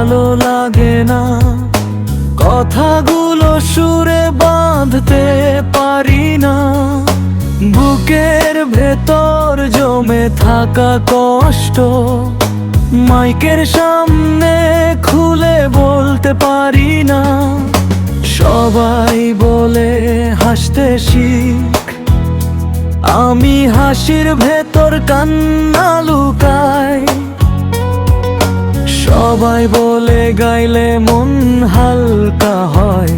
ভালো লাগে না, কথাগুলো সুরে বাঁধতে পারি না। বুকের ভেতর জমে থাকা কষ্ট মাইকের সামনে খুলে বলতে পারি না। সবাই বলে হাসতে শিখ, আমি হাসির ভেতর কান্না লুকাই। সবাই বলে গাইলে মন হালকা হয়,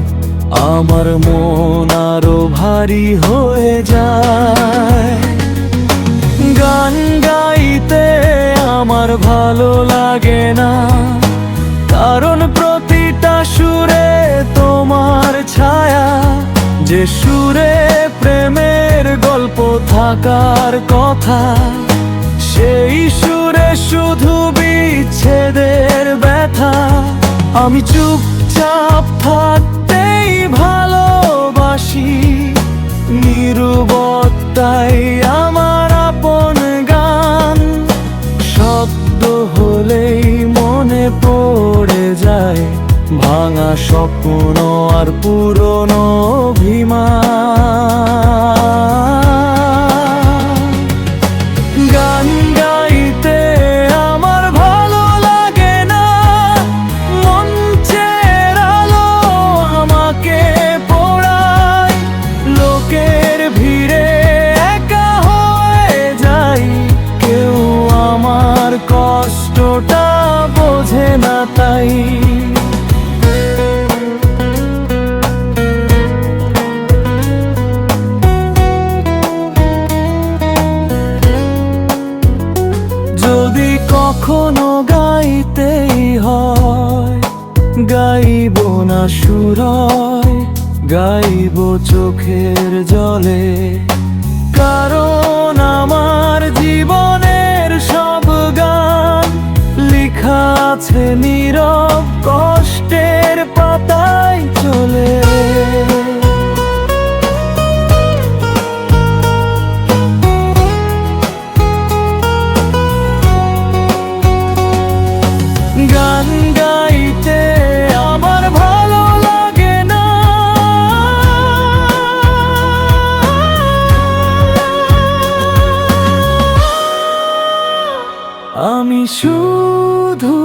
আমার মন আরো ভারী হয়ে যায়। গান গাইতে আমার ভালো লাগে না, কারণ প্রতিটা সুরে তোমার ছায়া। যে সুরে প্রেমের গল্প থাকার কথা, সেই সুরে শুধু বিচ্ছেদের ব্যথা। আমি চুপচাপ থাকতেই ভালোবাসি, নীরবতাই আমার আপন গান। শব্দ হলেই মনে পড়ে যায় ভাঙা স্বপ্ন আর পুরনো অভিমান। গান গাইতে আমার ভালো লাগে না, মঞ্চের আলো আমাকে পোড়ায়। লোকের ভিড়ে একা হয়ে যাই, কেউ আমার কষ্টটা বোঝে না তাই। যদি কখনো গাইতেই হয়, গাইব না সুরয়, গাইব চোখের জলে। কারণ আমার জীবনের সব গান লেখা আছে নীরব কষ্টের পাতায় চলে। গান গাইতে আমার ভালো লাগে না, আমি শুধু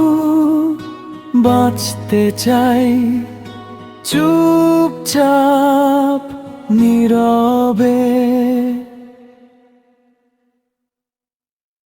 বাঁচতে চাই চুপচাপ নীরবে।